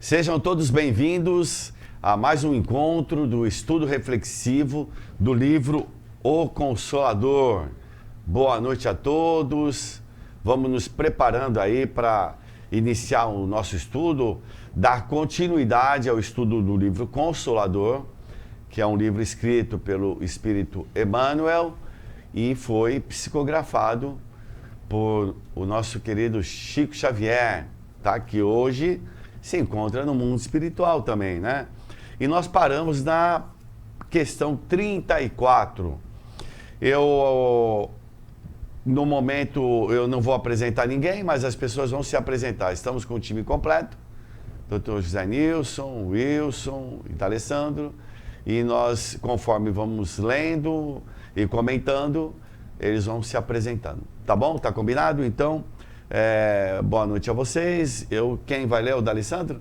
Sejam todos bem-vindos a mais um encontro do estudo reflexivo do livro O Consolador. Boa noite a todos. Vamos nos preparando aí para iniciar o nosso estudo, dar continuidade ao estudo do livro Consolador, que é um livro escrito pelo Espírito Emmanuel e foi psicografado por o nosso querido Chico Xavier, tá? Que hoje se encontra no mundo espiritual também, né? E nós paramos na questão 34. No momento, eu não vou apresentar ninguém, mas as pessoas vão se apresentar. Estamos com o time completo, Dr. José Nilson, Wilson e D'Alessandro, e nós, conforme vamos lendo e comentando, eles vão se apresentando. Tá bom? Tá combinado? Então, boa noite a vocês. Quem vai ler é o D'Alessandro?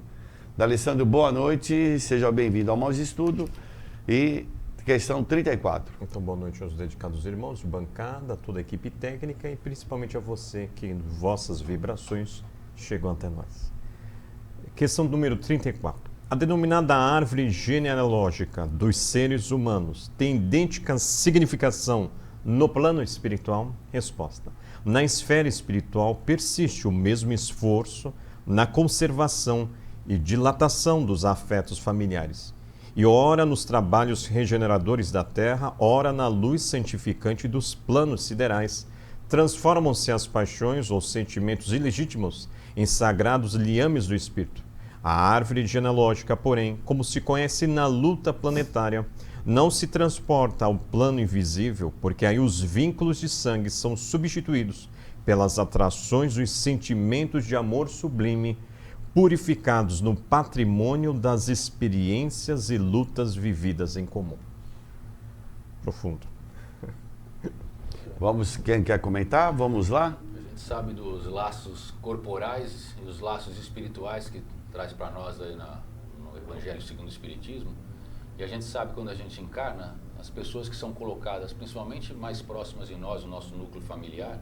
D'Alessandro, boa noite, seja bem-vindo ao Mais Estudo e questão 34. Então, boa noite aos dedicados irmãos de bancada, a toda a equipe técnica e principalmente a você que vossas vibrações chegam até nós. Questão número 34. A denominada árvore genealógica dos seres humanos tem idêntica significação no plano espiritual? Resposta. Na esfera espiritual persiste o mesmo esforço na conservação e dilatação dos afetos familiares. E ora nos trabalhos regeneradores da Terra, ora na luz santificante dos planos siderais, transformam-se as paixões ou sentimentos ilegítimos em sagrados liames do espírito. A árvore genealógica, porém, como se conhece na luta planetária, não se transporta ao plano invisível, porque aí os vínculos de sangue são substituídos pelas atrações dos sentimentos de amor sublime, purificados no patrimônio das experiências e lutas vividas em comum. Profundo. Quem quer comentar? Vamos lá? A gente sabe dos laços corporais e os laços espirituais que traz para nós aí no Evangelho segundo o Espiritismo. E a gente sabe quando a gente encarna, as pessoas que são colocadas, principalmente mais próximas de nós, o nosso núcleo familiar,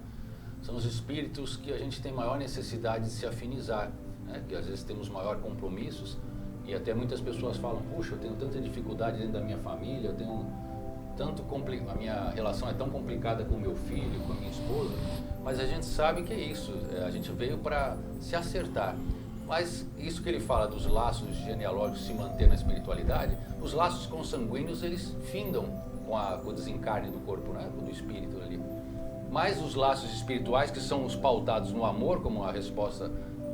são os espíritos que a gente tem maior necessidade de se afinizar, né? Que às vezes temos maior compromissos e até muitas pessoas falam, puxa, eu tenho tanta dificuldade dentro da minha família, eu tenho a minha relação é tão complicada com meu filho, com a minha esposa, mas a gente sabe que é isso, a gente veio para se acertar. Mas isso que ele fala dos laços genealógicos se manter na espiritualidade, os laços consanguíneos eles findam com o desencarne do corpo, né? Do espírito ali. Mas os laços espirituais, que são os pautados no amor, como a resposta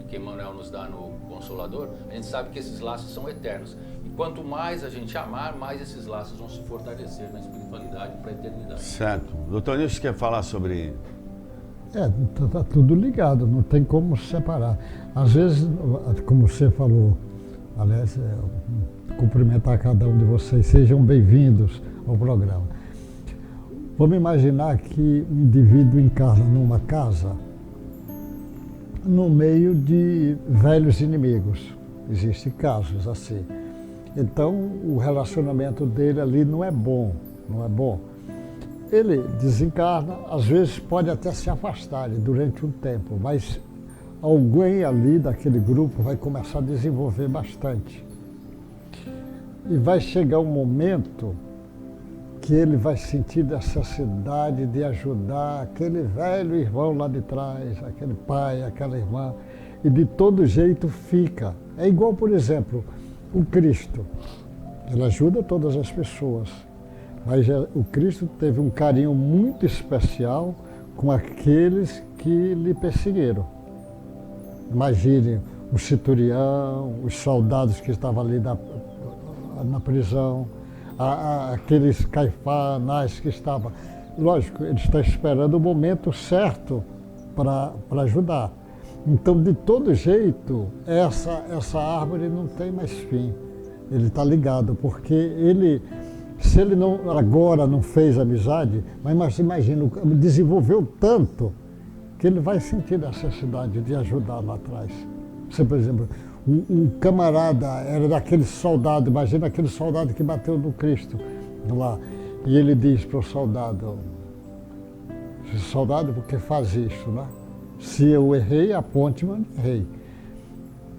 que Emmanuel nos dá no Consolador, a gente sabe que esses laços são eternos. E quanto mais a gente amar, mais esses laços vão se fortalecer na espiritualidade para a eternidade. Certo. Doutor Nilson quer falar sobre... Tá tudo ligado, não tem como separar. Às vezes, como você falou, aliás, cumprimentar cada um de vocês, sejam bem-vindos ao programa. Vamos imaginar que um indivíduo encarna numa casa no meio de velhos inimigos. Existem casos assim. Então, o relacionamento dele ali não é bom, não é bom. Ele desencarna, às vezes pode até se afastar durante um tempo, mas alguém ali daquele grupo vai começar a desenvolver bastante. E vai chegar um momento que ele vai sentir necessidade de ajudar aquele velho irmão lá de trás, aquele pai, aquela irmã, e de todo jeito fica. É igual, por exemplo, o Cristo. Ele ajuda todas as pessoas. Mas o Cristo teve um carinho muito especial com aqueles que lhe perseguiram. Imagine o centurião, os soldados que estavam ali na prisão, aqueles Caifás, Anás que estavam... Lógico, ele está esperando o momento certo para ajudar. Então, de todo jeito, essa árvore não tem mais fim. Ele está ligado, porque se ele agora não fez amizade, mas imagina, desenvolveu tanto que ele vai sentir necessidade de ajudar lá atrás. Você, por exemplo, um camarada era daquele soldado, imagina aquele soldado que bateu no Cristo lá, e ele diz para o soldado, por que faz isso, né? Se eu errei, aponte-me onde errei.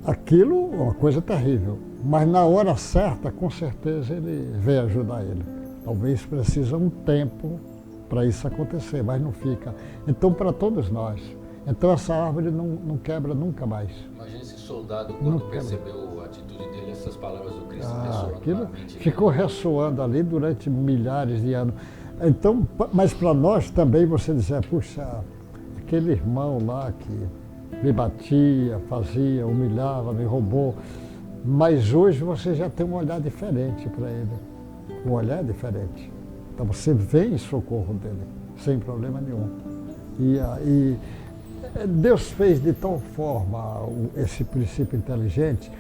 aquilo é uma coisa terrível. Mas na hora certa, com certeza, ele vem ajudar ele. Talvez precisa um tempo para isso acontecer, mas não fica. Então, para todos nós. Então, essa árvore não quebra nunca mais. Imagina esse soldado, quando percebeu a atitude dele, essas palavras do Cristo ressoando Aquilo na mente dele. ficou ressoando ali durante milhares de anos. Então, mas para nós também você dizer, puxa, aquele irmão lá que me batia, fazia, humilhava, me roubou, mas hoje você já tem um olhar diferente para ele. Um olhar diferente. Então você vem em socorro dele, sem problema nenhum. E Deus fez de tal forma esse princípio inteligente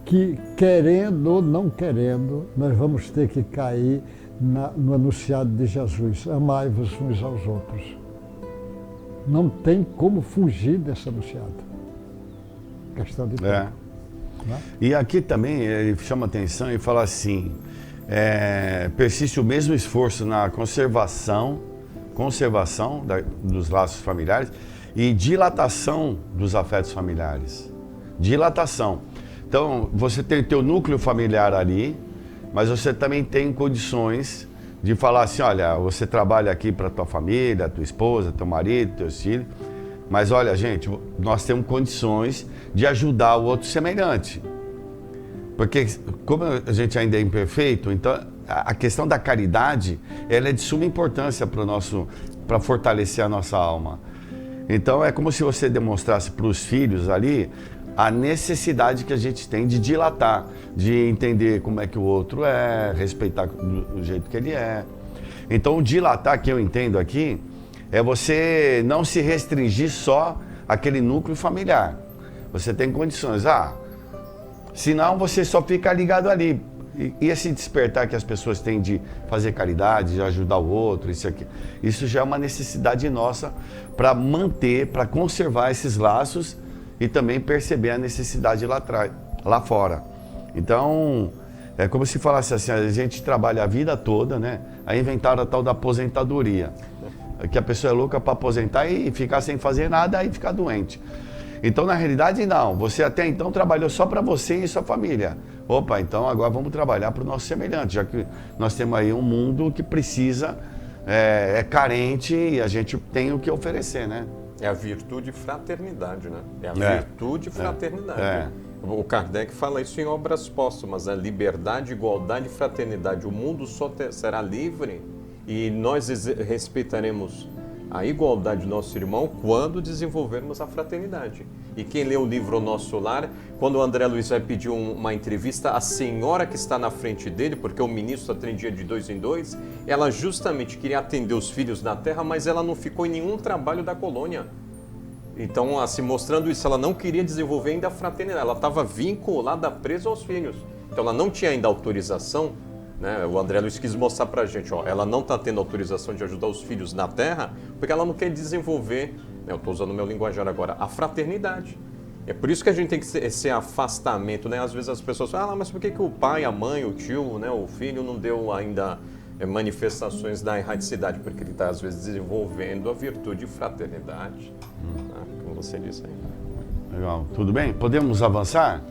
que, querendo ou não querendo, nós vamos ter que cair no anunciado de Jesus: amai-vos uns aos outros. Não tem como fugir desse anunciado. Questão de tempo. Né? E aqui também ele chama atenção e fala assim, persiste o mesmo esforço na conservação dos laços familiares e dilatação dos afetos familiares. Dilatação. Então, você tem teu núcleo familiar ali, mas você também tem condições de falar assim, olha, você trabalha aqui para tua família, tua esposa, teu marido, teus filhos, mas olha, gente, nós temos condições de ajudar o outro semelhante. Porque como a gente ainda é imperfeito, então a questão da caridade, ela é de suma importância para fortalecer a nossa alma. Então é como se você demonstrasse para os filhos ali a necessidade que a gente tem de dilatar, de entender como é que o outro é, respeitar do jeito que ele é. Então o dilatar que eu entendo aqui é você não se restringir só àquele núcleo familiar. Você tem condições, senão você só fica ligado ali. E esse despertar que as pessoas têm de fazer caridade, de ajudar o outro, isso já é uma necessidade nossa para manter, para conservar esses laços e também perceber a necessidade lá fora. Então, é como se falasse assim, a gente trabalha a vida toda, né? Aí inventaram a tal da aposentadoria, que a pessoa é louca para aposentar e ficar sem fazer nada e ficar doente. Então, na realidade, não. Você até então trabalhou só para você e sua família. Opa, então agora vamos trabalhar para o nosso semelhante, já que nós temos aí um mundo que precisa, é carente e a gente tem o que oferecer, né? É a virtude fraternidade, né? É a virtude fraternidade. O Kardec fala isso em Obras Póstumas, né? Liberdade, igualdade e fraternidade. O mundo só será livre e nós respeitaremos a igualdade do nosso irmão quando desenvolvermos a fraternidade. E quem lê o livro O Nosso Lar, quando o André Luiz vai pedir uma entrevista, a senhora que está na frente dele, porque o ministro atendia de 2 em 2, ela justamente queria atender os filhos na terra, mas ela não ficou em nenhum trabalho da colônia. Então, assim, mostrando isso, ela não queria desenvolver ainda a fraternidade, ela estava vinculada, presa aos filhos. Então, ela não tinha ainda autorização, né? O André Luiz quis mostrar pra gente, ela não está tendo autorização de ajudar os filhos na terra, porque ela não quer desenvolver, né? Eu estou usando o meu linguajar agora, a fraternidade. É por isso que a gente tem que ser esse afastamento, né? Às vezes as pessoas falam, mas por que o pai, a mãe, o tio, né, o filho não deu ainda manifestações da erradicidade? Porque ele está, às vezes, desenvolvendo a virtude de fraternidade, né? Como você disse aí. Legal, tudo bem? Podemos avançar?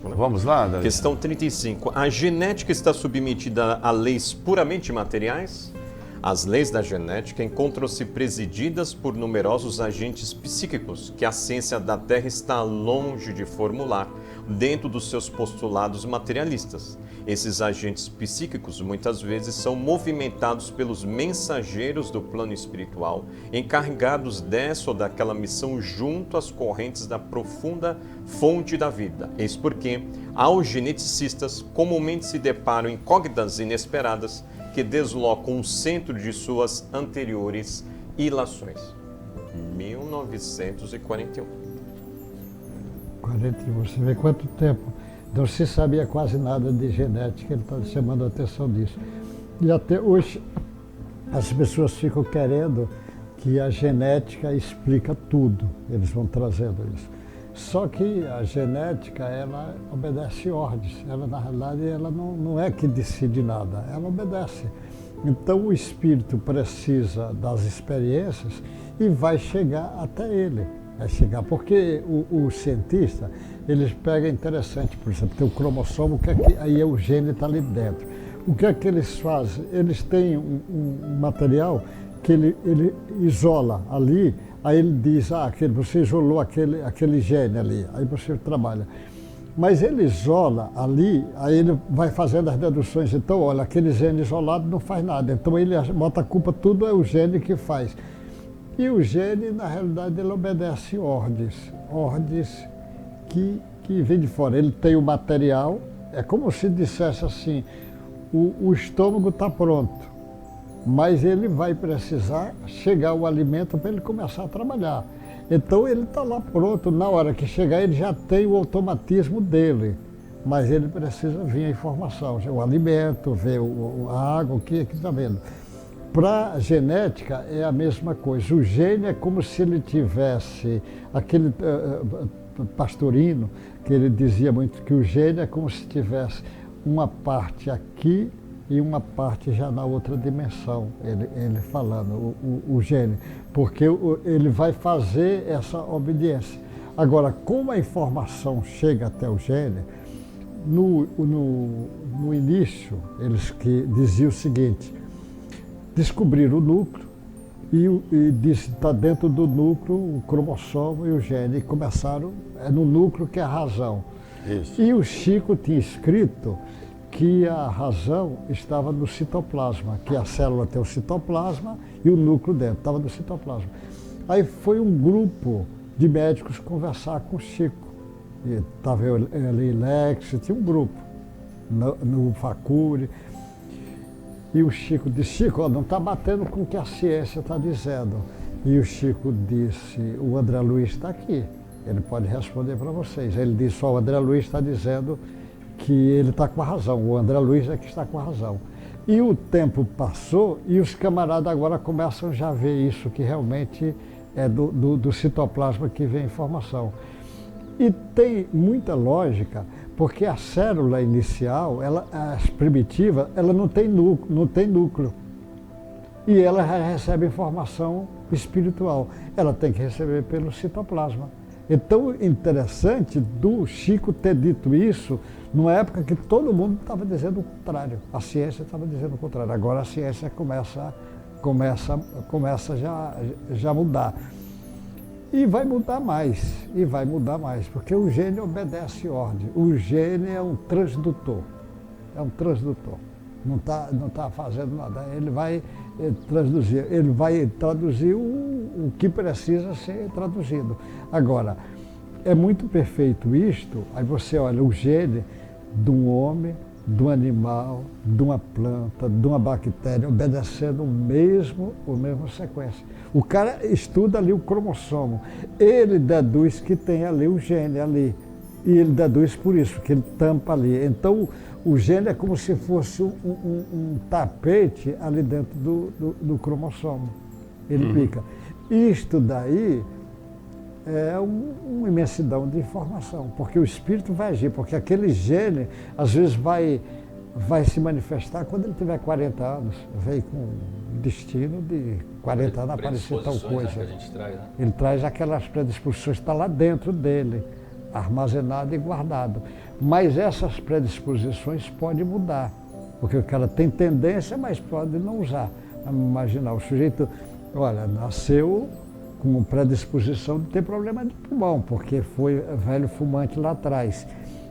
Vamos lá, Davi? Questão 35. A genética está submetida a leis puramente materiais? As leis da genética encontram-se presididas por numerosos agentes psíquicos que a ciência da Terra está longe de formular dentro dos seus postulados materialistas. Esses agentes psíquicos muitas vezes são movimentados pelos mensageiros do plano espiritual, encarregados dessa ou daquela missão junto às correntes da profunda fonte da vida. Eis porque, aos geneticistas, comumente se deparam incógnitas inesperadas que deslocam o centro de suas anteriores ilações. 1941. 41, você vê quanto tempo. Não se sabia quase nada de genética, ele está chamando a atenção disso. E até hoje as pessoas ficam querendo que a genética explica tudo, eles vão trazendo isso. Só que a genética, ela obedece ordens, ela na realidade ela não é que decide nada, ela obedece. Então o espírito precisa das experiências e vai chegar até ele. chegar. Porque o cientista, eles pegam interessante, por exemplo, tem o cromossomo, aí o gene está ali dentro. O que é que eles fazem? Eles têm um material que ele isola ali, aí ele diz, você isolou aquele gene ali, aí você trabalha. Mas ele isola ali, aí ele vai fazendo as deduções. Então, olha, aquele gene isolado não faz nada. Então ele bota a culpa, tudo é o gene que faz. E o gene, na realidade, ele obedece ordens que vêm de fora. Ele tem o material, é como se dissesse assim, o estômago está pronto, mas ele vai precisar chegar o alimento para ele começar a trabalhar. Então ele está lá pronto, na hora que chegar ele já tem o automatismo dele, mas ele precisa vir a informação, o alimento, ver a água, o que está vendo. Para a genética é a mesma coisa, o gene é como se ele tivesse, aquele Pastorino, que ele dizia muito que o gene é como se tivesse uma parte aqui e uma parte já na outra dimensão, ele falando, o gene, porque ele vai fazer essa obediência. Agora, como a informação chega até o gene, no início, eles que diziam o seguinte, descobriram o núcleo e está dentro do núcleo o cromossomo e o gene, e começaram, é no núcleo que é a razão. Isso. E o Chico tinha escrito que a razão estava no citoplasma, que a célula tem o citoplasma e o núcleo dentro, estava no citoplasma. Aí foi um grupo de médicos conversar com o Chico. Estava ali Lex, tinha um grupo, no Facuri. E o Chico disse, Chico, não está batendo com o que a ciência está dizendo. E o Chico disse, o André Luiz está aqui, ele pode responder para vocês. Ele disse, o André Luiz está dizendo que ele está com a razão, o André Luiz é que está com a razão. E o tempo passou e os camaradas agora começam já a ver isso, que realmente é do citoplasma que vem a informação. E tem muita lógica, porque a célula inicial, a primitiva, ela não tem núcleo. E ela recebe informação espiritual. Ela tem que receber pelo citoplasma. Então, interessante do Chico ter dito isso numa época que todo mundo estava dizendo o contrário. A ciência estava dizendo o contrário. Agora a ciência começa já a mudar. E vai mudar mais, porque o gene obedece ordem. O gene é um transdutor. Não tá fazendo nada. Ele vai traduzir o que precisa ser traduzido. Agora, é muito perfeito isto, aí você olha o gene de um homem, de um animal, de uma planta, de uma bactéria, obedecendo a mesma sequência. O cara estuda ali o cromossomo, ele deduz que tem ali o gene ali, e ele deduz por isso, que ele tampa ali. Então, o gene é como se fosse um tapete ali dentro do cromossomo. Ele pica. Isto daí é uma imensidão de informação, porque o espírito vai agir, porque aquele gene, às vezes, vai se manifestar quando ele tiver 40 anos, veio com destino de 40 anos aparecer tal coisa. Que a gente traz, né? Ele traz aquelas predisposições que estão lá dentro dele, armazenado e guardado. Mas essas predisposições podem mudar, porque o cara tem tendência, mas pode não usar. Imaginar, o sujeito, olha, nasceu com predisposição de ter problema de pulmão, porque foi velho fumante lá atrás.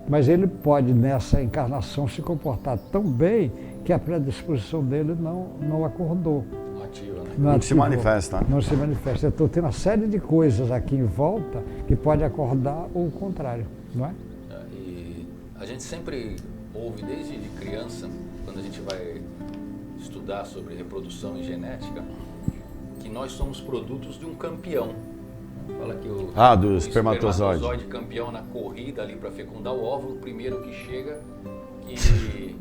Mas ele pode, nessa encarnação, se comportar tão bem que a predisposição dele não acordou. Não ativa, né? Não se manifesta. Não se manifesta. Então tem uma série de coisas aqui em volta que pode acordar ou o contrário, não é? E a gente sempre ouve, desde de criança, quando a gente vai estudar sobre reprodução e genética, que nós somos produtos de um campeão. Fala que do espermatozoide campeão na corrida ali para fecundar o óvulo, o primeiro que chega, que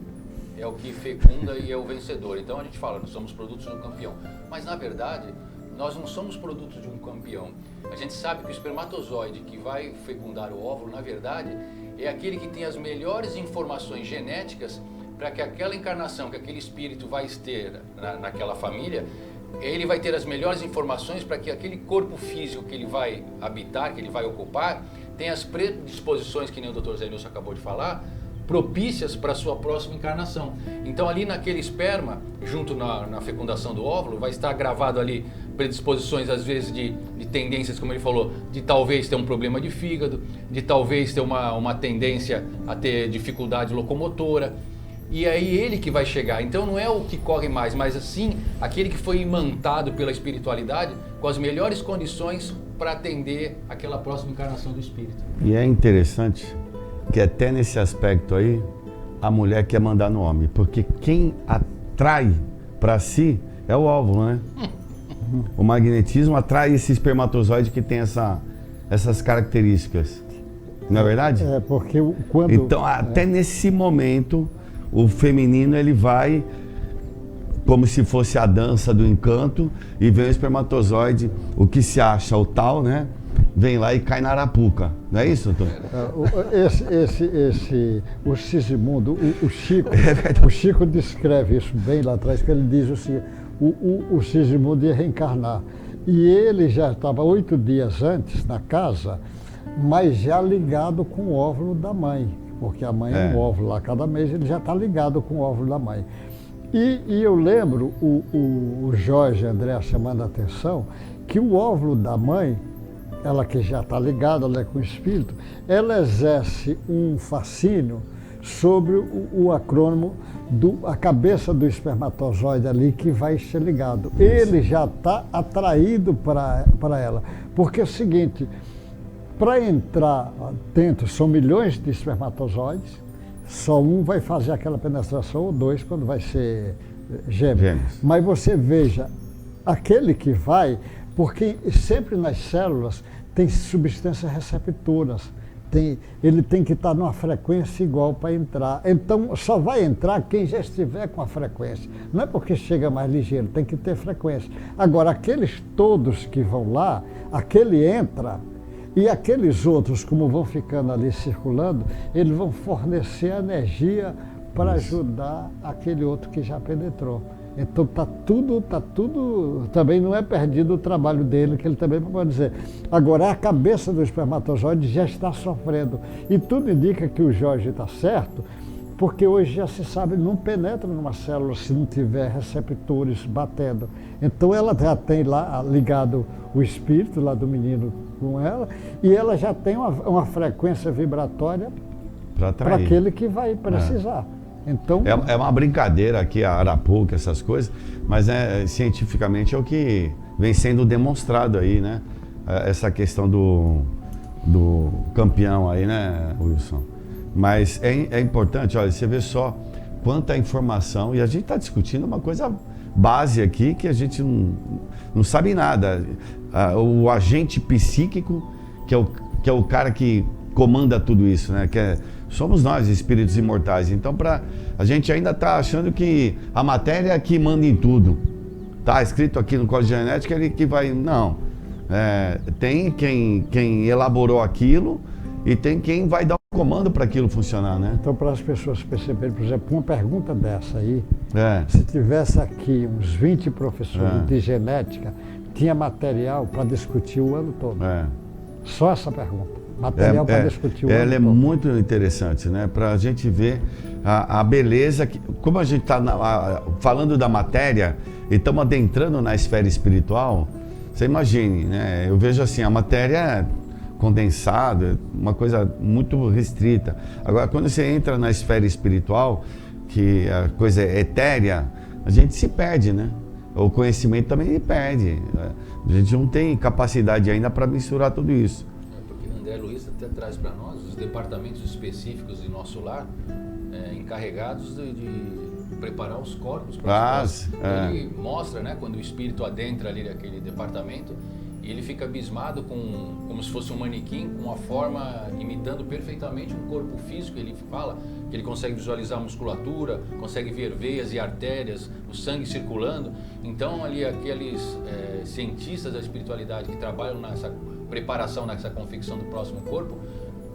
é o que fecunda e é o vencedor. Então a gente fala, nós somos produtos de um campeão. Mas na verdade, nós não somos produtos de um campeão. A gente sabe que o espermatozoide que vai fecundar o óvulo, na verdade, é aquele que tem as melhores informações genéticas para que aquela encarnação, que aquele espírito vai ter naquela família, ele vai ter as melhores informações para que aquele corpo físico que ele vai habitar, que ele vai ocupar, tenha as predisposições, que nem o Dr. Zé Nilson acabou de falar, propícias para a sua próxima encarnação. Então ali naquele esperma, junto na fecundação do óvulo, vai estar gravado ali predisposições às vezes de tendências, como ele falou, de talvez ter um problema de fígado, de talvez ter uma tendência a ter dificuldade locomotora. E é ele que vai chegar. Então não é o que corre mais, mas assim, aquele que foi imantado pela espiritualidade com as melhores condições para atender aquela próxima encarnação do espírito. E é interessante que até nesse aspecto aí, a mulher quer mandar no homem, porque quem atrai para si é o óvulo, né? O magnetismo atrai esse espermatozoide que tem essas características. Não é verdade? É, porque quando... Então, até nesse momento, o feminino ele vai como se fosse a dança do encanto e vem o espermatozoide, o que se acha o tal, né? Vem lá e cai na arapuca. Não é isso, doutor? O Sigismundo, o Chico descreve isso bem lá atrás, que ele diz o seguinte: o Sigismundo ia reencarnar. E ele já estava 8 dias antes na casa, mas já ligado com o óvulo da mãe. Porque a mãe é um óvulo lá, cada mês ele já está ligado com o óvulo da mãe. E eu lembro o Jorge André chamando a atenção que o óvulo da mãe, ela que já está ligada, ela é com o espírito, ela exerce um fascínio sobre o acrônimo, a cabeça do espermatozoide ali que vai ser ligado. Ele já está atraído para ela. Porque é o seguinte, para entrar dentro, são milhões de espermatozoides, só um vai fazer aquela penetração, ou 2 quando vai ser gêmeo. Mas você veja, aquele que vai, porque sempre nas células tem substâncias receptoras, ele tem que estar numa frequência igual para entrar. Então só vai entrar quem já estiver com a frequência. Não é porque chega mais ligeiro, tem que ter frequência. Agora, aqueles todos que vão lá, aquele entra, e aqueles outros, como vão ficando ali circulando, eles vão fornecer energia para ajudar aquele outro que já penetrou. Então tá tudo, também não é perdido o trabalho dele, que ele também pode dizer. Agora, a cabeça do espermatozoide já está sofrendo. E tudo indica que o Jorge está certo, porque hoje já se sabe, não penetra numa célula se não tiver receptores batendo. Então ela já tem lá ligado o espírito lá do menino com ela, e ela já tem uma frequência vibratória para aquele que vai precisar. Então, é uma brincadeira aqui, a arapuca, essas coisas, mas cientificamente é o que vem sendo demonstrado aí, né? Essa questão do campeão aí, né, Wilson? Mas é importante, olha, você vê só quanta informação, e a gente está discutindo uma coisa base aqui que a gente não sabe nada. O agente psíquico, que é o cara que comanda tudo isso, né? Somos nós, espíritos imortais. Então, a gente ainda está achando que a matéria é que manda em tudo. Está escrito aqui no Código Genético, ele que vai... Não. Tem quem elaborou aquilo e tem quem vai dar o comando para aquilo funcionar, né? Então, para as pessoas perceberem, por exemplo, uma pergunta dessa aí, se tivesse aqui uns 20 professores de genética, tinha material para discutir o ano todo. Só essa pergunta. Material para discutir o ano todo. Ela é muito interessante, né? Para a gente ver a beleza, como a gente está falando da matéria e estamos adentrando na esfera espiritual, você imagine, né? Eu vejo assim, a matéria é condensada, uma coisa muito restrita. Agora, quando você entra na esfera espiritual, que a coisa é etérea, a gente se perde, né? O conhecimento também perde. A gente não tem capacidade ainda para misturar tudo isso. Porque André Luiz até traz para nós os departamentos específicos de nosso lar, encarregados de preparar os corpos para os Ele mostra, né, quando o espírito adentra ali aquele departamento, e ele fica abismado como se fosse um manequim, com uma forma imitando perfeitamente um corpo físico. Ele fala que ele consegue visualizar a musculatura, consegue ver veias e artérias, o sangue circulando. Então ali aqueles cientistas da espiritualidade que trabalham nessa preparação, nessa confecção do próximo corpo,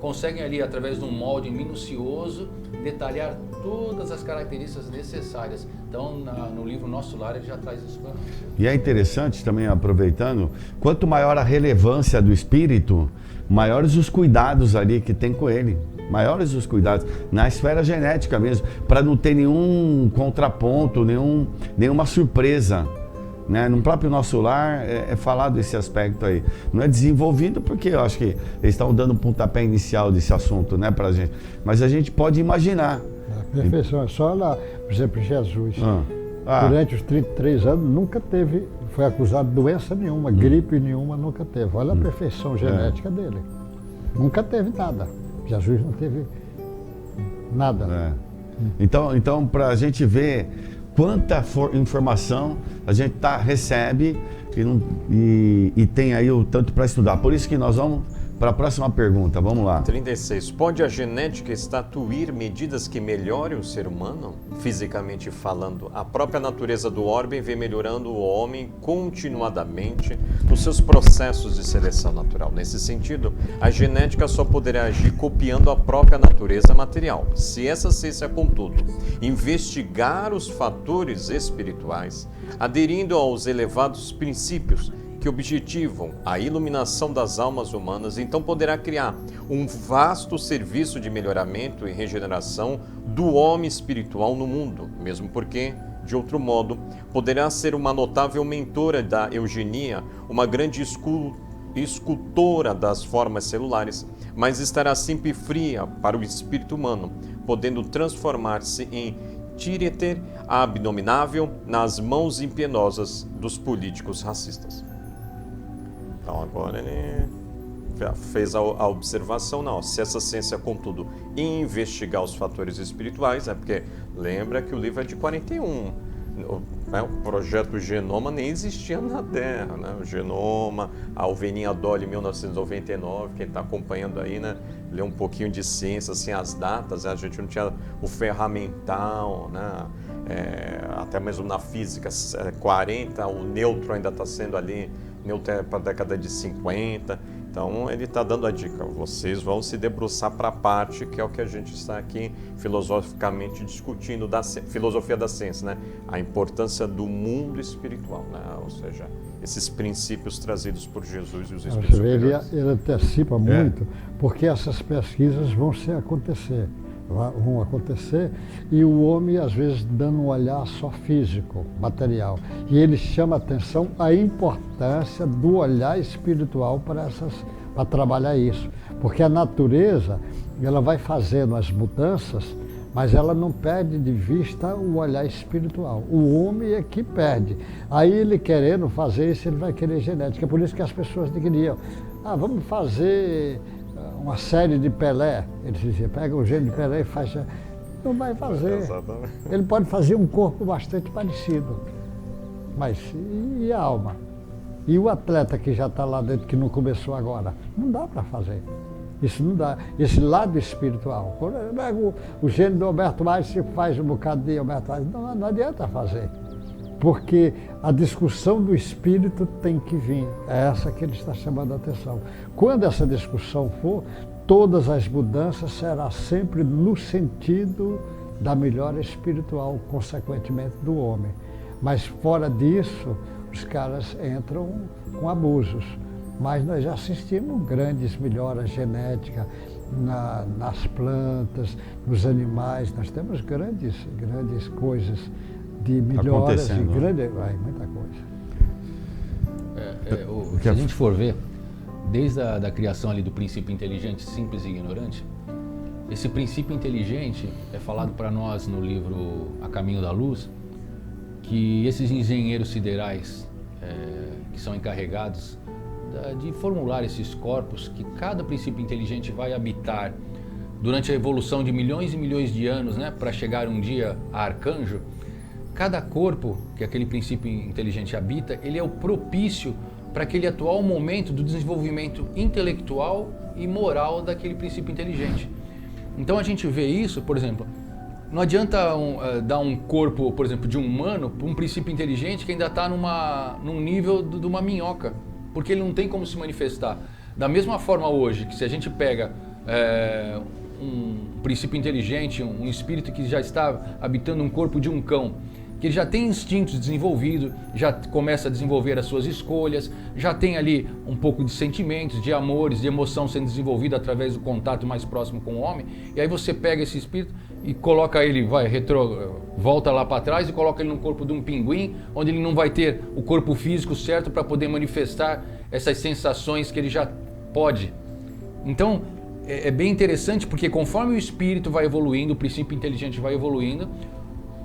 conseguem ali, através de um molde minucioso, detalhar todas as características necessárias. Então, no livro Nosso Lar, ele já traz isso para nós. E é interessante também, aproveitando, quanto maior a relevância do espírito, maiores os cuidados ali que tem com ele. Maiores os cuidados, na esfera genética mesmo, para não ter nenhum contraponto, nenhuma surpresa. Né? No próprio Nosso Lar é falado esse aspecto aí. Não é desenvolvido porque eu acho que eles estão dando um pontapé inicial desse assunto, né, pra gente. Mas a gente pode imaginar. A perfeição é só lá, por exemplo, Jesus. Durante os 33 anos nunca foi acusado de doença nenhuma, gripe nenhuma, nunca teve. Olha a perfeição genética dele. Nunca teve nada. Jesus não teve nada. Então para a gente ver quanta informação a gente recebe e tem aí o tanto para estudar. Por isso que nós vamos para a próxima pergunta. Vamos lá. 36. Pode a genética estatuir medidas que melhorem o ser humano? Fisicamente falando, a própria natureza do orbe vem melhorando o homem continuadamente nos seus processos de seleção natural. Nesse sentido, a genética só poderá agir copiando a própria natureza material. Se essa ciência, contudo, investigar os fatores espirituais, aderindo aos elevados princípios que objetivam a iluminação das almas humanas, então poderá criar um vasto serviço de melhoramento e regeneração do homem espiritual no mundo, mesmo porque, de outro modo, poderá ser uma notável mentora da eugenia, uma grande escultora das formas celulares, mas estará sempre fria para o espírito humano, podendo transformar-se em tíreter abominável nas mãos impiedosas dos políticos racistas. Então agora ele fez a observação, não, se essa ciência, contudo, investigar os fatores espirituais, porque lembra que o livro é de 41, o projeto Genoma nem existia na Terra, né? O Genoma, a Alveninha Dolly, 1999, quem está acompanhando aí, né? Lê um pouquinho de ciência, assim, as datas, a gente não tinha o ferramental, né? Até mesmo na física, 40, o neutro ainda está sendo ali, neutro para a década de 50, então ele está dando a dica, vocês vão se debruçar para a parte que é o que a gente está aqui filosoficamente discutindo, da filosofia da ciência, né? A importância do mundo espiritual, né? Ou seja, esses princípios trazidos por Jesus e os Espíritos superiores. Ele antecipa muito, porque essas pesquisas vão acontecer e o homem às vezes dando um olhar só físico, material, e ele chama a atenção a importância do olhar espiritual para trabalhar isso, porque a natureza ela vai fazendo as mudanças, mas ela não perde de vista o olhar espiritual. O homem é que perde. Aí ele querendo fazer isso, ele vai querer genética. É por isso que as pessoas queriam, vamos fazer uma série de Pelé. Ele dizia, pega o gene de Pelé e faz. Não vai fazer. Exatamente. Ele pode fazer um corpo bastante parecido. Mas e a alma? E o atleta que já está lá dentro, que não começou agora? Não dá para fazer. Isso não dá. Esse lado espiritual. Quando eu pego o gene do Alberto Einstein, faz um bocado de Alberto Einstein. Não adianta fazer. Porque a discussão do espírito tem que vir. É essa que ele está chamando a atenção. Quando essa discussão for, todas as mudanças serão sempre no sentido da melhora espiritual, consequentemente, do homem. Mas fora disso, os caras entram com abusos. Mas nós já assistimos grandes melhoras genéticas nas plantas, nos animais. Nós temos grandes coisas de melhoras e muita coisa. Se a gente for ver, desde a criação ali do princípio inteligente, simples e ignorante, esse princípio inteligente é falado para nós no livro A Caminho da Luz, que esses engenheiros siderais que são encarregados de formular esses corpos que cada princípio inteligente vai habitar durante a evolução de milhões e milhões de anos, né, para chegar um dia a arcanjo. Cada corpo que aquele princípio inteligente habita, ele é o propício para aquele atual momento do desenvolvimento intelectual e moral daquele princípio inteligente. Então a gente vê isso, por exemplo, não adianta dar um corpo, por exemplo, de um humano para um princípio inteligente que ainda está num nível de uma minhoca, porque ele não tem como se manifestar. Da mesma forma hoje, que se a gente pega um princípio inteligente, um espírito que já está habitando um corpo de um cão, que ele já tem instintos desenvolvidos, já começa a desenvolver as suas escolhas, já tem ali um pouco de sentimentos, de amores, de emoção sendo desenvolvida através do contato mais próximo com o homem, e aí você pega esse espírito e coloca ele, volta lá para trás e coloca ele no corpo de um pinguim, onde ele não vai ter o corpo físico certo para poder manifestar essas sensações que ele já pode. Então, é bem interessante, porque conforme o espírito vai evoluindo, o princípio inteligente vai evoluindo,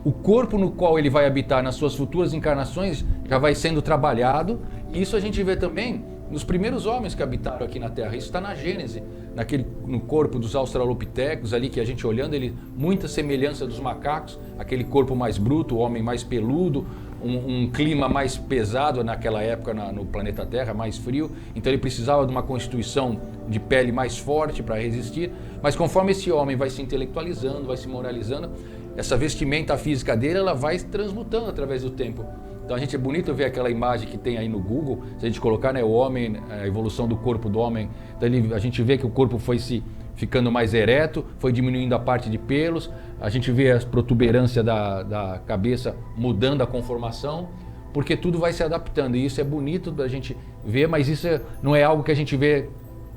o corpo no qual ele vai habitar nas suas futuras encarnações já vai sendo trabalhado. E isso a gente vê também nos primeiros homens que habitaram aqui na Terra. Isso está na Gênese, no corpo dos australopitecos ali, que a gente olhando, ele muita semelhança dos macacos, aquele corpo mais bruto, o homem mais peludo, um clima mais pesado naquela época no planeta Terra, mais frio, então ele precisava de uma constituição de pele mais forte para resistir, mas conforme esse homem vai se intelectualizando, vai se moralizando, essa vestimenta física dele, ela vai transmutando através do tempo. Então a gente é bonito ver aquela imagem que tem aí no Google, se a gente colocar, né, o homem, a evolução do corpo do homem, então a gente vê que o corpo foi ficando mais ereto, foi diminuindo a parte de pelos, a gente vê a protuberância da cabeça mudando a conformação, porque tudo vai se adaptando, e isso é bonito da gente ver, mas isso não é algo que a gente vê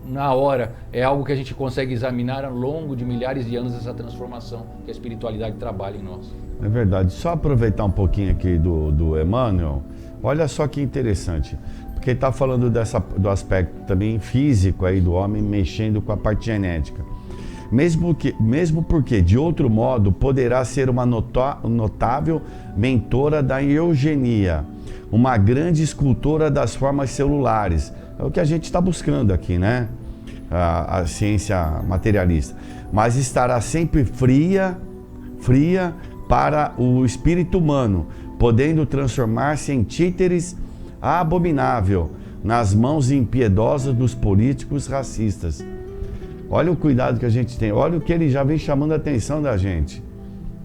na hora, é algo que a gente consegue examinar ao longo de milhares de anos, essa transformação que a espiritualidade trabalha em nós. É verdade. Só aproveitar um pouquinho aqui do Emmanuel, olha só que interessante, porque ele está falando do aspecto também físico aí do homem mexendo com a parte genética. Mesmo porque, de outro modo, poderá ser uma notável mentora da eugenia, uma grande escultora das formas celulares. É o que a gente está buscando aqui, né? A ciência materialista. Mas estará sempre fria para o espírito humano, podendo transformar-se em títeres abominável nas mãos impiedosas dos políticos racistas. Olha o cuidado que a gente tem, olha o que ele já vem chamando a atenção da gente.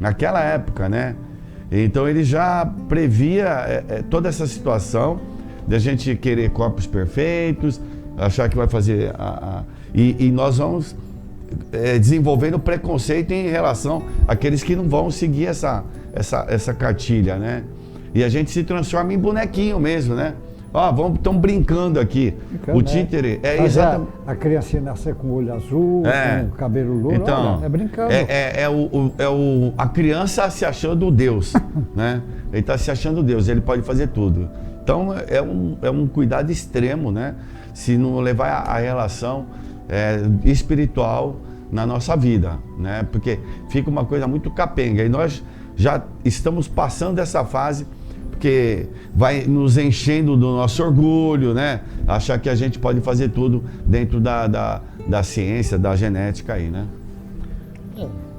Naquela época, né? Então ele já previa toda essa situação de a gente querer corpos perfeitos, achar que vai fazer... E nós vamos desenvolvendo preconceito em relação àqueles que não vão seguir essa cartilha, né? E a gente se transforma em bonequinho mesmo, né? Estão brincando aqui. O títere é exatamente... A criancinha nascer com o olho azul, com o cabelo louro, então, é brincando. A criança se achando Deus, né? Ele está se achando Deus, ele pode fazer tudo. Então é um cuidado extremo, né? Se não levar a relação espiritual na nossa vida, né? Porque fica uma coisa muito capenga. E nós já estamos passando dessa fase, porque vai nos enchendo do nosso orgulho, né? Achar que a gente pode fazer tudo dentro da ciência, da genética aí, né?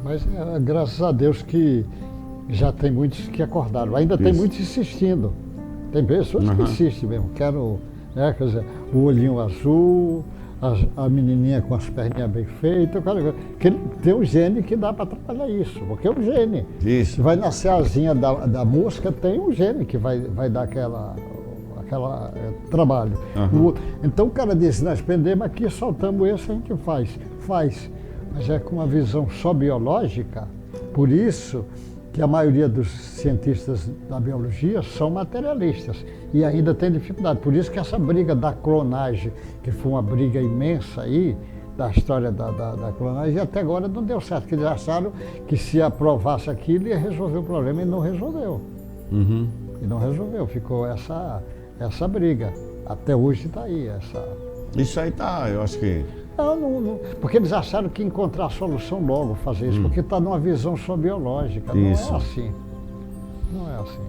Mas graças a Deus que já tem muitos que acordaram. Ainda tem muitos insistindo. Tem pessoas que insistem mesmo. Quero, quer dizer, o olhinho azul, a menininha com as perninhas bem feitas. Tem um gene que dá para trabalhar isso, porque é um gene. Isso. Vai nascer a asinha da mosca, tem um gene que vai dar aquela trabalho. Então o cara diz, nós prendemos aqui, soltamos esse, a gente faz. Mas é com uma visão só biológica, por isso que a maioria dos cientistas da biologia são materialistas e ainda tem dificuldade. Por isso que essa briga da clonagem, que foi uma briga imensa aí, da história da clonagem, e até agora não deu certo, porque eles acharam que se aprovasse aquilo ia resolver o problema e não resolveu. E não resolveu, ficou essa briga. Até hoje está aí Isso aí tá, eu acho que... Não, porque eles acharam que ia encontrar a solução logo fazer isso, porque está numa visão só biológica. Não é assim. Não é assim.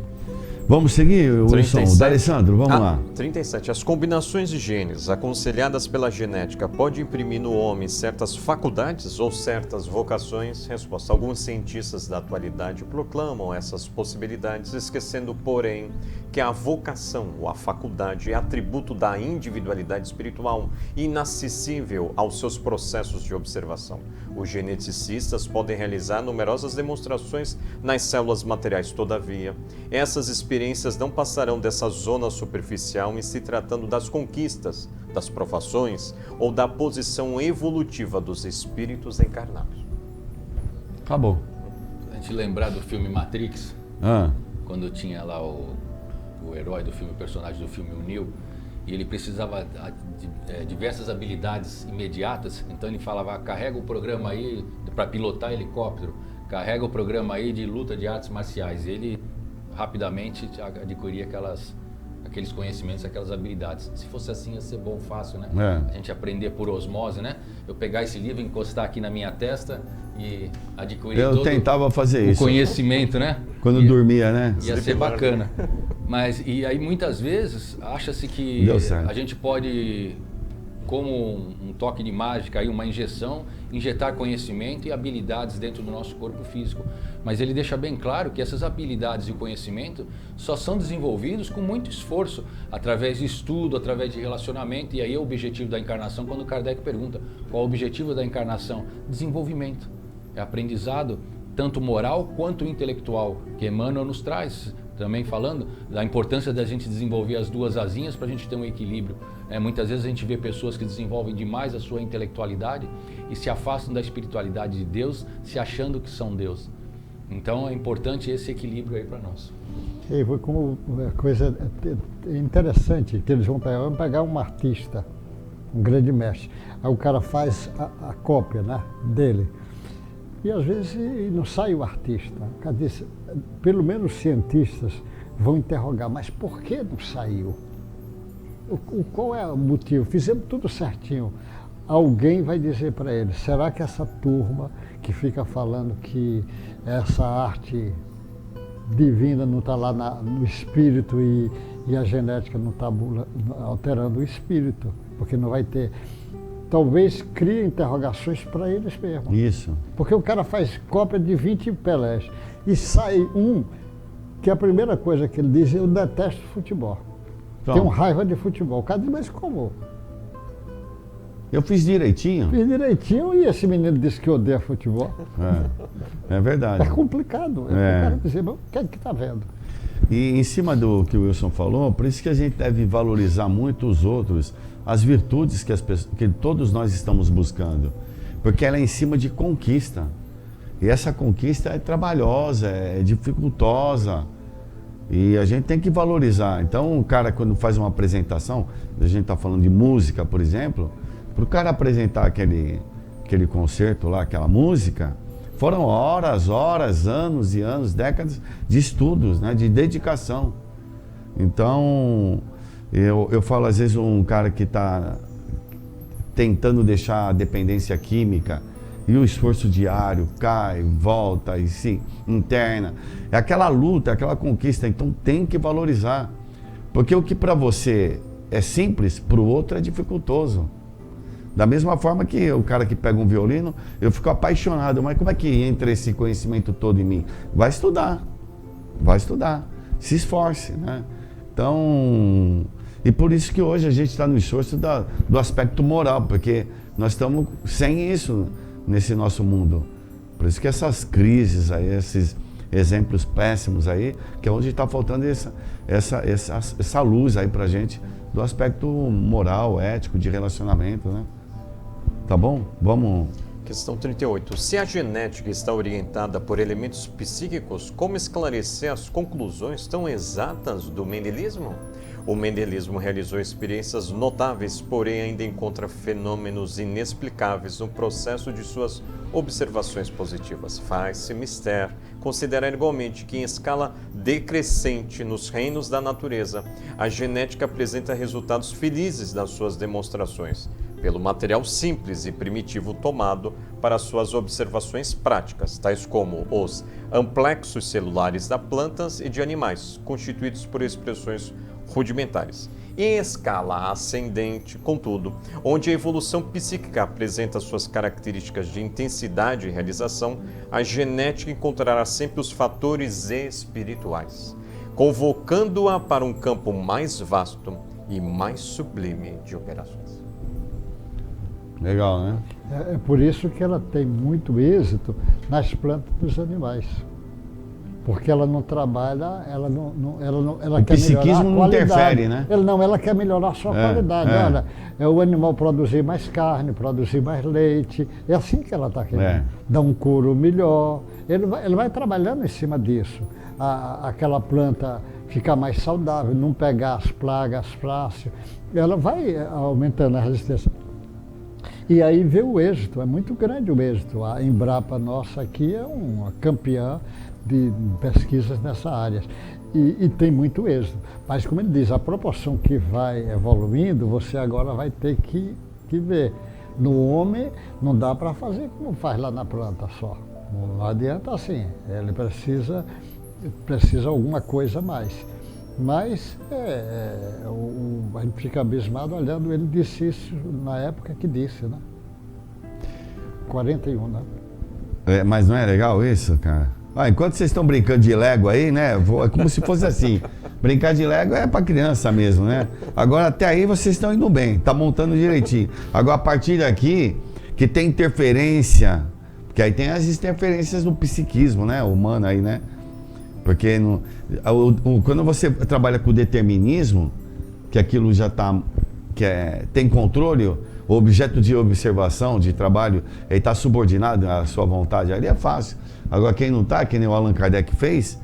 Vamos seguir, Wilson? D'Alessandro, vamos lá. 37. As combinações de genes aconselhadas pela genética podem imprimir no homem certas faculdades ou certas vocações? Resposta. Alguns cientistas da atualidade proclamam essas possibilidades, esquecendo, porém, que a vocação ou a faculdade é atributo da individualidade espiritual, inacessível aos seus processos de observação. Os geneticistas podem realizar numerosas demonstrações nas células materiais, todavia, essas experiências experiências não passarão dessa zona superficial em se tratando das conquistas, das provações ou da posição evolutiva dos espíritos encarnados. Acabou. A gente lembrar do filme Matrix, Ah, quando tinha lá o herói do filme, o personagem do filme, o Neo, e ele precisava de diversas habilidades imediatas, então ele falava, carrega o programa aí para pilotar helicóptero, carrega o programa aí de luta de artes marciais. E ele rapidamente adquiria aqueles conhecimentos, aquelas habilidades. Se fosse assim, ia ser bom, fácil, né? É. A gente aprender por osmose, né? Eu pegar esse livro, encostar aqui na minha testa e adquirir eu todo tentava fazer o isso. conhecimento, né? Quando dormia, né? Ia ser bacana. Mas, e aí muitas vezes, acha-se que Deu certo. a gente pode, como um toque de mágica, aí, uma injeção, injetar conhecimento e habilidades dentro do nosso corpo físico. Mas ele deixa bem claro que essas habilidades e o conhecimento só são desenvolvidos com muito esforço, através de estudo, através de relacionamento. E aí é o objetivo da encarnação, quando Kardec pergunta qual é o objetivo da encarnação? Desenvolvimento. É aprendizado, tanto moral quanto intelectual, que Emmanuel nos traz, também falando da importância da gente desenvolver as duas asinhas para a gente ter um equilíbrio. Muitas vezes a gente vê pessoas que desenvolvem demais a sua intelectualidade e se afastam da espiritualidade de Deus, se achando que são Deus. Então é importante esse equilíbrio aí para nós. E foi como uma coisa interessante que eles vão pegar um artista, um grande mestre. Aí o cara faz a cópia, né, dele. E às vezes não sai o artista. O cara diz, pelo menos os cientistas vão interrogar, mas por que não saiu? Qual é o motivo? Fizemos tudo certinho. Alguém vai dizer para ele, será que essa turma que fica falando que essa arte divina não está lá no espírito e a genética não está alterando o espírito, porque não vai ter... Talvez crie interrogações para eles mesmos. Isso. Porque o cara faz cópia de 20 Pelés e sai um que a primeira coisa que ele diz, eu detesto futebol. Pronto. Tenho raiva de futebol. O cara diz, mas como? Eu fiz direitinho. Fiz direitinho e esse menino disse que odeia futebol. É verdade. É complicado. O cara dizer, mas o que é que está vendo? E em cima do que o Wilson falou, por isso que a gente deve valorizar muito os outros, as virtudes que todos nós estamos buscando. Porque ela é em cima de conquista. E essa conquista é trabalhosa, é dificultosa. E a gente tem que valorizar. Então, o cara, quando faz uma apresentação, a gente está falando de música, por exemplo, para o cara apresentar aquele concerto lá, aquela música, foram horas, anos e anos, décadas de estudos, né, de dedicação. Então, eu falo às vezes um cara que está tentando deixar a dependência química e o esforço diário cai, volta e se interna. É aquela luta, aquela conquista, então tem que valorizar. Porque o que para você é simples, para o outro é dificultoso. Da mesma forma que o cara que pega um violino, eu fico apaixonado, mas como é que entra esse conhecimento todo em mim? Vai estudar, se esforce, né? Então, e por isso que hoje a gente está no esforço do aspecto moral, porque nós estamos sem isso nesse nosso mundo. Por isso que essas crises aí, esses exemplos péssimos aí, que é onde está faltando essa luz aí pra gente do aspecto moral, ético, de relacionamento, né? Tá bom? Vamos... Questão 38. Se a genética está orientada por elementos psíquicos, como esclarecer as conclusões tão exatas do mendelismo? O mendelismo realizou experiências notáveis, porém ainda encontra fenômenos inexplicáveis no processo de suas observações positivas. Faz-se mister considerar igualmente que em escala decrescente nos reinos da natureza, a genética apresenta resultados felizes nas suas demonstrações, pelo material simples e primitivo tomado para suas observações práticas, tais como os amplexos celulares de plantas e de animais, constituídos por expressões rudimentares. Em escala ascendente, contudo, onde a evolução psíquica apresenta suas características de intensidade e realização, a genética encontrará sempre os fatores espirituais, convocando-a para um campo mais vasto e mais sublime de operações. Legal, né? É por isso que ela tem muito êxito nas plantas dos animais. porque ela não trabalha, ela O quer melhorar psiquismo a não qualidade. interfere, né? Ela quer melhorar a sua qualidade. Olha, é o animal produzir mais carne, produzir mais leite. É assim que ela está querendo. Dar um couro melhor. Ele vai trabalhando em cima disso. Aquela planta ficar mais saudável, não pegar as plagas fácil. Ela vai aumentando a resistência. E aí vê o êxito, é muito grande o êxito. A Embrapa nossa aqui é uma campeã de pesquisas nessa área. E tem muito êxito. Mas, como ele diz, a proporção que vai evoluindo, você agora vai ter que ver. No homem, não dá para fazer como faz lá na planta só. Não adianta assim. Ele precisa alguma coisa a mais. Mas a gente fica abismado olhando, ele disse isso na época que disse, né? 41, né? Mas não é legal isso, cara? Enquanto vocês estão brincando de Lego aí, né? É como se fosse assim. Brincar de Lego é pra criança mesmo, né? Agora até aí vocês estão indo bem, tá montando direitinho. Agora a partir daqui, que tem interferência, porque aí tem as interferências no psiquismo, né? Humano aí, né? Porque quando você trabalha com determinismo, que aquilo já está, tem controle, o objeto de observação, de trabalho, ele está subordinado à sua vontade, ali é fácil. Agora quem não está, que nem o Allan Kardec fez,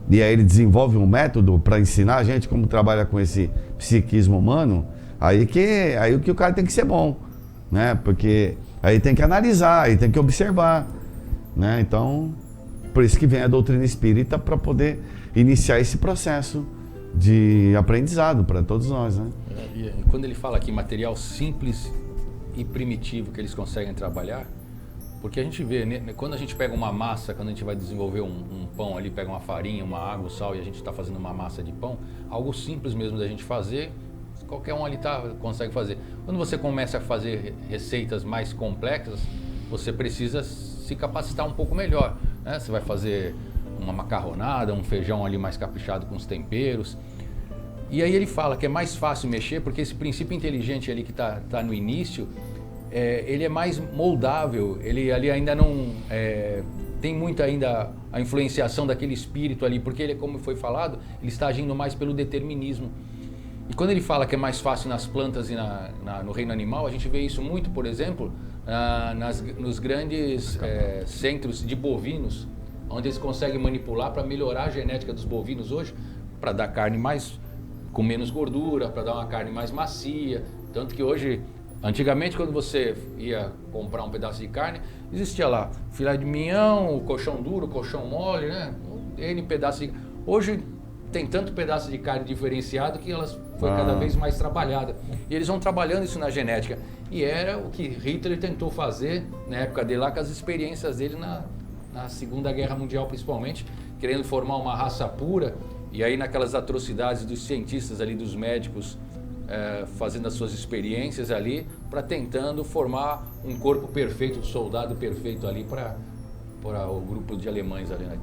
e aí ele desenvolve um método para ensinar a gente como trabalha com esse psiquismo humano, aí o que o cara tem que ser bom, né? Porque aí tem que analisar, aí tem que observar, né? Então, por isso que vem a doutrina espírita para poder iniciar esse processo de aprendizado para todos nós, né? E quando ele fala aqui material simples e primitivo que eles conseguem trabalhar, porque a gente vê, né, quando a gente pega uma massa, quando a gente vai desenvolver um pão ali, pega uma farinha, uma água, sal e a gente está fazendo uma massa de pão, algo simples mesmo da gente fazer, qualquer um ali consegue fazer. Quando você começa a fazer receitas mais complexas, você precisa se capacitar um pouco melhor, né? Você vai fazer uma macarronada, um feijão ali mais caprichado com os temperos. E aí ele fala que é mais fácil mexer, porque esse princípio inteligente ali que está no início, ele é mais moldável, ele ali ainda não tem muito ainda a influenciação daquele espírito ali, porque ele, como foi falado, ele está agindo mais pelo determinismo. E quando ele fala que é mais fácil nas plantas e no reino animal, a gente vê isso muito, por exemplo, nos grandes centros de bovinos, onde eles conseguem manipular para melhorar a genética dos bovinos hoje, para dar carne com menos gordura, para dar uma carne mais macia. Tanto que hoje, antigamente, quando você ia comprar um pedaço de carne, existia lá filé de mignon, colchão duro, colchão mole, né? N pedaço de... Hoje tem tanto pedaço de carne diferenciado que elas foi cada vez mais trabalhada. E eles vão trabalhando isso na genética. E era o que Hitler tentou fazer na época dele lá, com as experiências dele na Segunda Guerra Mundial, principalmente, querendo formar uma raça pura. E aí naquelas atrocidades dos cientistas ali, dos médicos, fazendo as suas experiências ali, para tentando formar um corpo perfeito, um soldado perfeito ali para o grupo de alemães ali, né?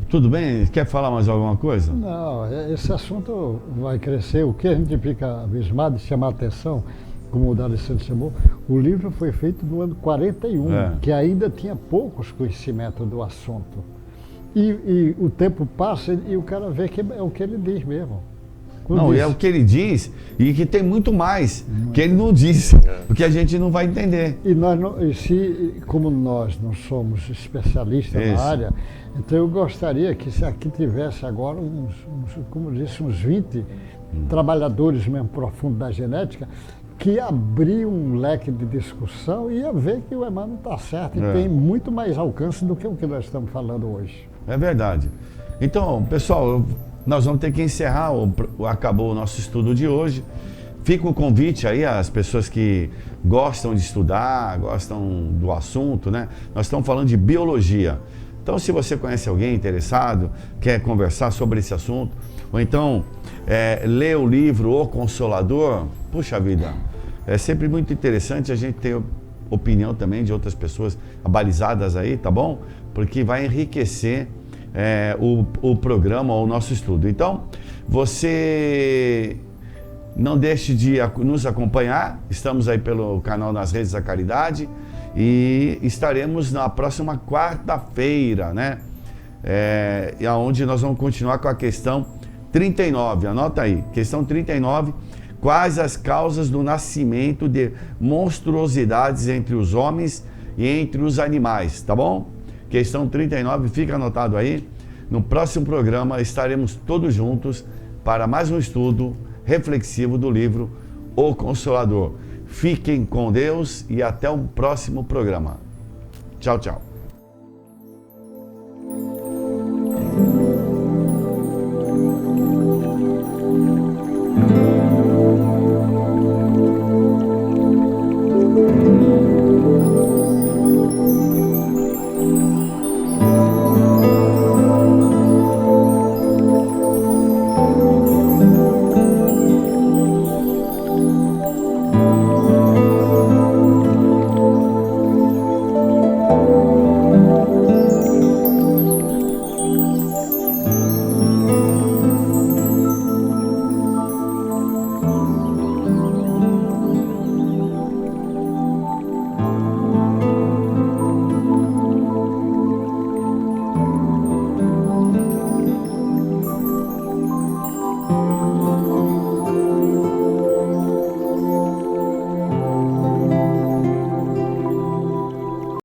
Tudo bem? Quer falar mais alguma coisa? Não, esse assunto vai crescer. O que a gente fica abismado e chama a atenção, como o D'Alessandro chamou, o livro foi feito no ano 41, que ainda tinha poucos conhecimentos do assunto. E o tempo passa e o cara vê que é o que ele diz mesmo. Não, é o que ele diz e que tem muito mais que ele não diz, porque a gente não vai entender. Como nós não somos especialistas na área, então eu gostaria que se aqui tivesse agora como disse, uns 20 trabalhadores mesmo profundos da genética, que abriam um leque de discussão e ia ver que o Emmanuel está certo e tem muito mais alcance do que o que nós estamos falando hoje. É verdade. Então, pessoal, nós vamos ter que encerrar, acabou o nosso estudo de hoje. Fica um convite aí às pessoas que gostam de estudar, gostam do assunto, né? Nós estamos falando de biologia. Então, se você conhece alguém interessado, quer conversar sobre esse assunto, ou então lê o livro O Consolador, puxa vida, é sempre muito interessante a gente ter opinião também de outras pessoas abalizadas aí, tá bom? Porque vai enriquecer o programa ou o nosso estudo. Então, você não deixe de nos acompanhar, estamos aí pelo canal nas redes da Caridade e estaremos na próxima quarta-feira, né? e aonde nós vamos continuar com a questão 39. Anota aí, questão 39. Quais as causas do nascimento de monstruosidades entre os homens e entre os animais, tá bom? Questão 39, fica anotado aí. No próximo programa estaremos todos juntos para mais um estudo reflexivo do livro O Consolador. Fiquem com Deus e até o próximo programa. Tchau, tchau.